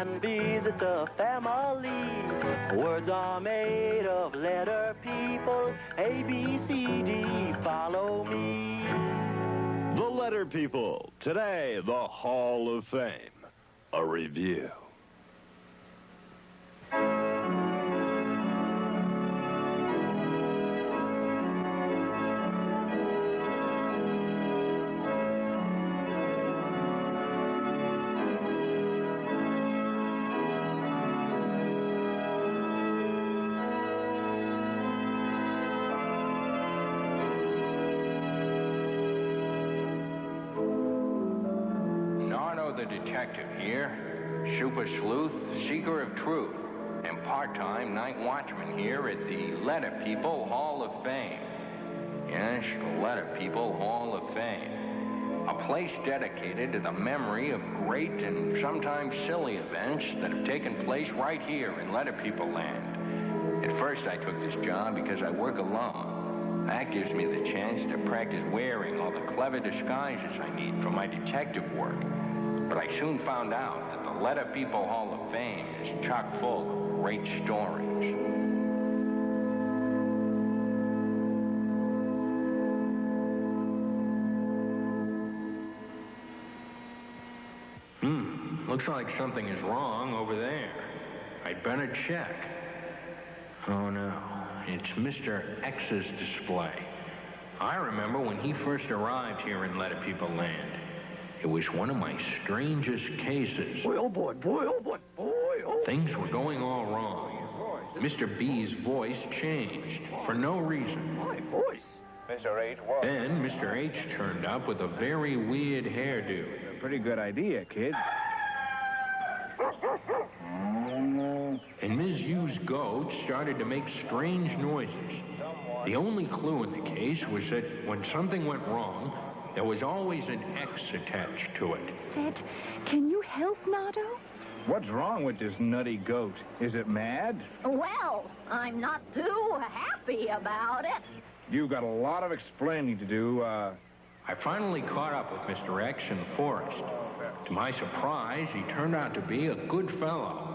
and visit the family. Words are made of letter people. A, B, C, D, follow me. The Letter People. Today, the Hall of Fame. A review. The detective here, super sleuth, seeker of truth, and part-time night watchman here at the Letter People Hall of Fame. Yes, the Letter People Hall of Fame. A place dedicated to the memory of great and sometimes silly events that have taken place right here in Letter People land. At first I took this job because I work alone. That gives me the chance to practice wearing all the clever disguises I need for my detective work. But I soon found out that the Letter People Hall of Fame is chock full of great stories. Looks like something is wrong over there. I'd better check. Oh no, it's Mr. X's display. I remember when he first arrived here in Letter People land. It was one of my strangest cases. Boy, oh boy, boy, oh boy, boy, oh. Things were going all wrong. Mr. B's voice changed for no reason. My voice. Mr. H. was. Then Mr. H turned up with a very weird hairdo. A pretty good idea, kid. And Ms. U's goat started to make strange noises. The only clue in the case was that when something went wrong, there was always an X attached to it. Ed, can you help, Nardo? What's wrong with this nutty goat? Is it mad? Well, I'm not too happy about it. You've got a lot of explaining to do. I finally caught up with Mr. X in the forest. To my surprise, he turned out to be a good fellow.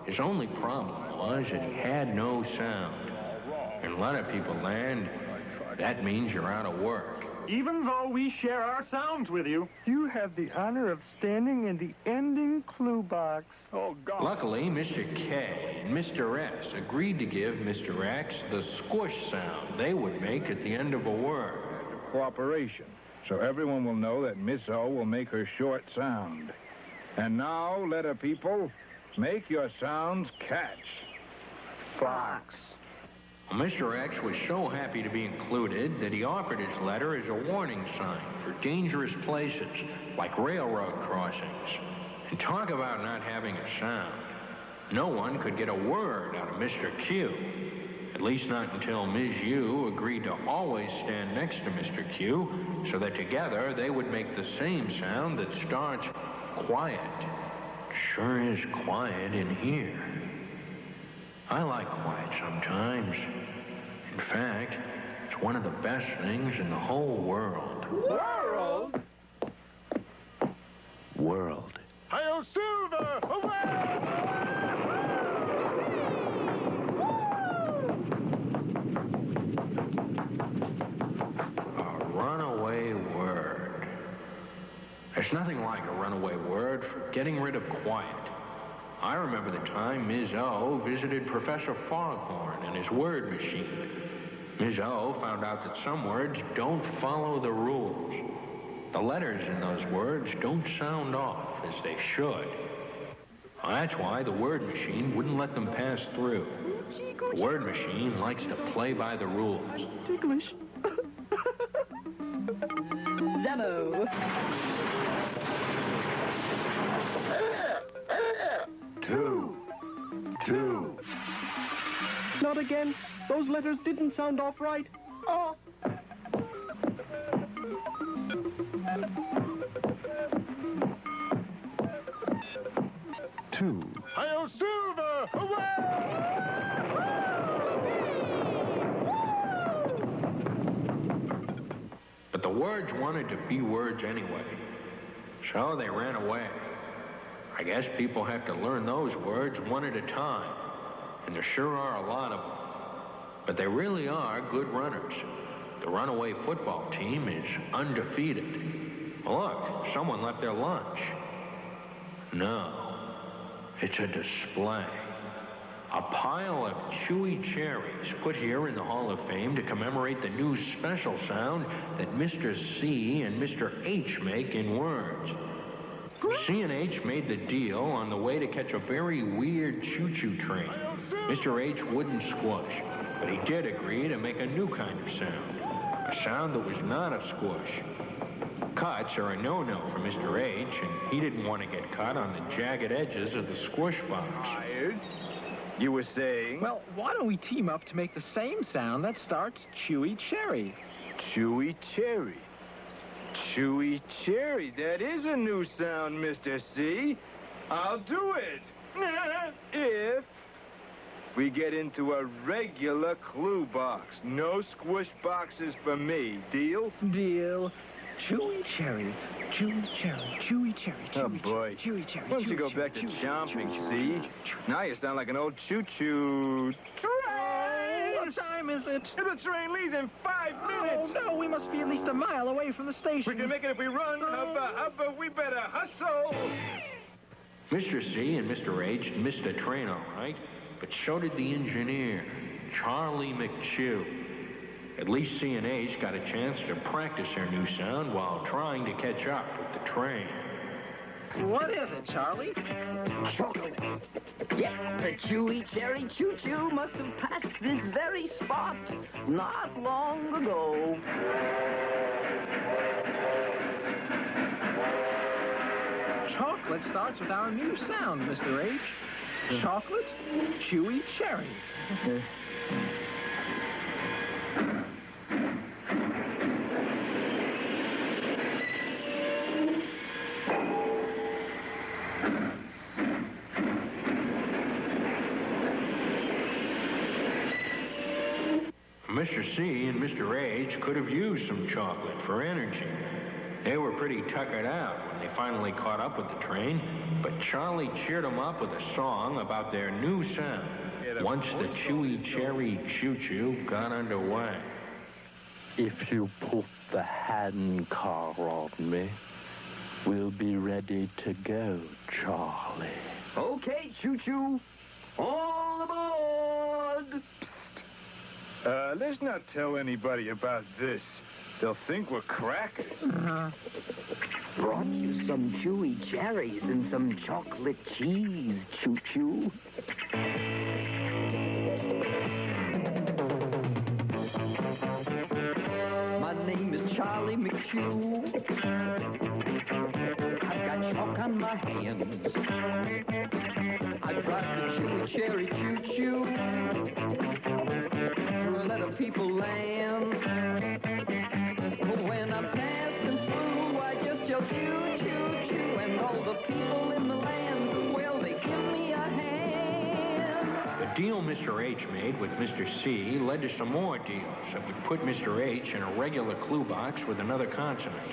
His only problem was that he had no sound. In Letter People land, that means you're out of work. Even though we share our sounds with you, you have the honor of standing in the ending clue box. Oh, God. Luckily, Mr. K and Mr. S agreed to give Mr. X the squish sound they would make at the end of a word. Cooperation, so everyone will know that Miss O will make her short sound. And now, Letter People, make your sounds catch. Fox. Well, Mr. X was so happy to be included that he offered his letter as a warning sign for dangerous places like railroad crossings. And talk about not having a sound. No one could get a word out of Mr. Q. At least not until Ms. U agreed to always stand next to Mr. Q so that together they would make the same sound that starts quiet. Sure is quiet in here. I like quiet sometimes. In fact, it's one of the best things in the whole world. World? World. Hi-yo, Silver! Away! A runaway word. There's nothing like a runaway word for getting rid of quiet. I remember the time Ms. O visited Professor Foghorn and his word machine. Ms. O found out that some words don't follow the rules. The letters in those words don't sound off as they should. That's why the word machine wouldn't let them pass through. The word machine likes to play by the rules. Ticklish. Demo. Two. Not again. Those letters didn't sound off right. Oh. Two. Hi-yo, Silver! But the words wanted to be words anyway. So they ran away. I guess people have to learn those words one at a time. And there sure are a lot of them. But they really are good runners. The Runaway football team is undefeated. Look, someone left their lunch. No, it's a display. A pile of chewy cherries put here in the Hall of Fame to commemorate the new special sound that Mr. C and Mr. H make in words. C and H made the deal on the way to catch a very weird choo-choo train. Mr. H wouldn't squash, but he did agree to make a new kind of sound. A sound that was not a squish. Cuts are a no-no for Mr. H, and he didn't want to get cut on the jagged edges of the squish box. Tired? You were saying? Well, why don't we team up to make the same sound that starts Chewy Cherry? Chewy cherry. Chewy cherry. That is a new sound, Mr. C. I'll do it. If we get into a regular clue box. No squish boxes for me. Deal? Deal. Chewy Cherry. Chewy Cherry. Chewy Cherry. Oh, boy. Chewy Cherry. Why don't you go back to chomping, C? Now you sound like an old choo-choo. Train! What time is it? The train leaves in 5 Oh, minutes. no, we must be at least a mile away from the station. We can make it if we run. Hubba, we better hustle. Mr. C and Mr. H missed a train all right, but so did the engineer, Charlie McChew. At least C and H got a chance to practice their new sound while trying to catch up with the train. What is it, Charlie? Chocolate. Yeah, the Chewy Cherry Choo-Choo must have passed this very spot not long ago. Chocolate starts with our new sound, Mr. H. Chocolate, Chewy Cherry. Mr. C and Mr. H could have used some chocolate for energy. They were pretty tuckered out when they finally caught up with the train, but Charlie cheered them up with a song about their new sound once the Chewy Cherry Choo-Choo got underway. If you put the handcar on me, we'll be ready to go, Charlie. Okay, Choo-Choo. All aboard! Let's not tell anybody about this. They'll think we're cracked. Brought you some chewy cherries and some chocolate cheese, Choo-Choo. My name is Charlie McChew. I've got chalk on my hands. I drive the chewy cherry choo-choo through a lot of people land. When I'm passing through, I just yell choo-choo-choo, and all the people in the land, well, they give me a hand. The deal Mr. H made with Mr. C led to some more deals that would put Mr. H in a regular clue box with another consonant.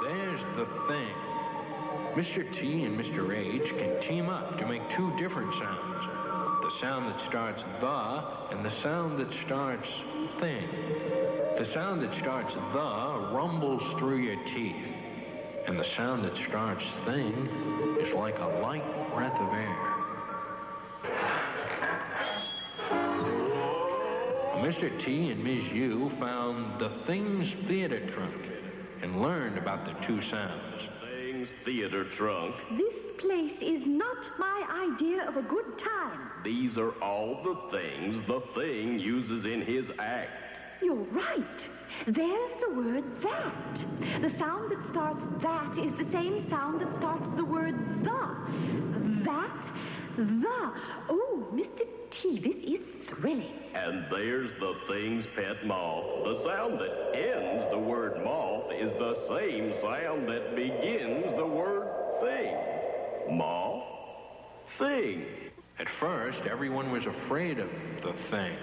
There's the thing. Mr. T and Mr. H can team up to make two different sounds. The sound that starts the and the sound that starts thing. The sound that starts the rumbles through your teeth. And the sound that starts thing is like a light breath of air. Mr. T and Ms. U found the Things Theater Trunk and learned about the two sounds. Things Theater Trunk. This place is not my idea of a good time. These are all the things the thing uses in his act. You're right. There's the word that. The sound that starts that is the same sound that starts the word the. That, the. Oh, Mr. T, this is thrilling. And there's the thing's pet moth. The sound that ends the word moth is the same sound that begins the word thing. Moth, thing. At first, everyone was afraid of the thing,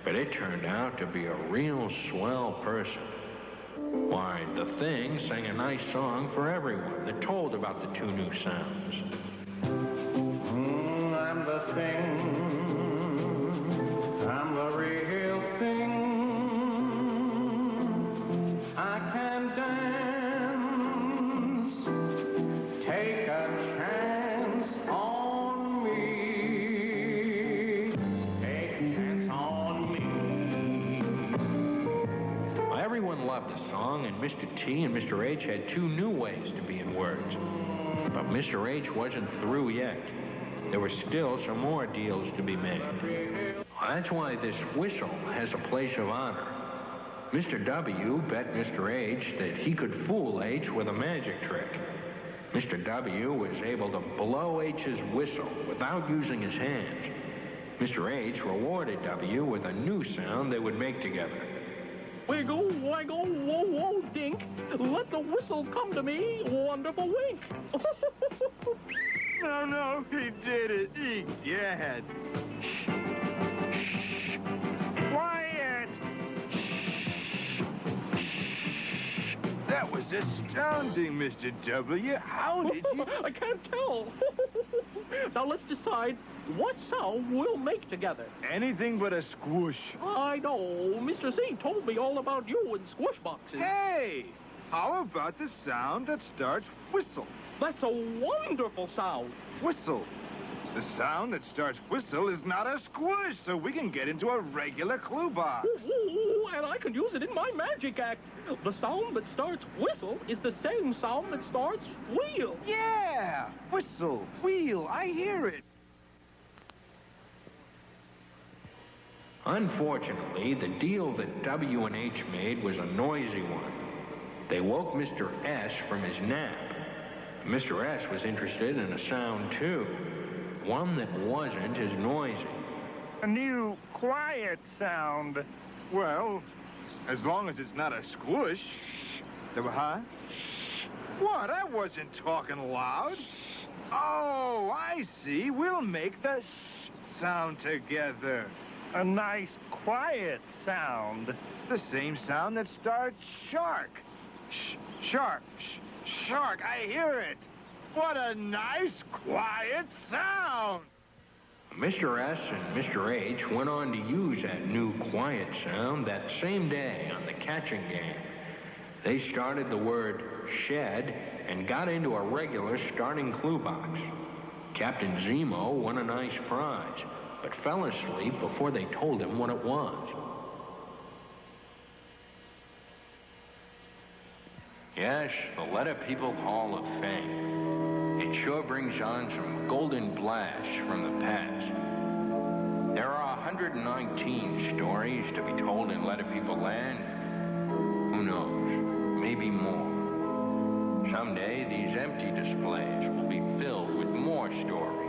but it turned out to be a real swell person. Why, the Thing sang a nice song for everyone that told about the two new sounds. I'm the Thing. I'm the real thing. I can dance. Take a chance on me. Take a chance on me. Well, everyone loved the song, and Mr. T and Mr. H had two new ways to be in words. But Mr. H wasn't through yet. There were still some more deals to be made. That's why this whistle has a place of honor. Mr. W bet Mr. H that he could fool H with a magic trick. Mr. W was able to blow H's whistle without using his hands. Mr. H rewarded W with a new sound they would make together. Wiggle, waggle, whoa, whoa, dink. Let the whistle come to me, wonderful wink. No, he did it. Egad. Quiet! That was astounding, Mr. W. How did you... I can't tell. Now let's decide what sound we'll make together. Anything but a squish. I know. Mr. Z told me all about you and squish boxes. Hey, how about the sound that starts whistle? That's a wonderful sound. Whistle. The sound that starts whistle is not a squish, so we can get into a regular clue box. Ooh, and I can use it in my magic act. The sound that starts whistle is the same sound that starts wheel. Yeah, whistle, wheel, I hear it. Unfortunately, the deal that W and H made was a noisy one. They woke Mr. S from his nap. Mr. S was interested in a sound, too. One that wasn't as noisy. A new quiet sound. Well, as long as it's not a squish. Huh? What? I wasn't talking loud. Oh, I see. We'll make the sh sound together. A nice quiet sound. The same sound that starts shark. Shark. Shark, I hear it. What a nice, quiet sound. Mr. S and Mr. H went on to use that new quiet sound that same day on the catching game. They started the word shed and got into a regular starting clue box. Captain Zemo won a nice prize, but fell asleep before they told him what it was. Yes, the Letter People Hall of Fame. It sure brings on some golden blasts from the past. There are 119 stories to be told in Letter People Land. Who knows? Maybe more. Someday, these empty displays will be filled with more stories.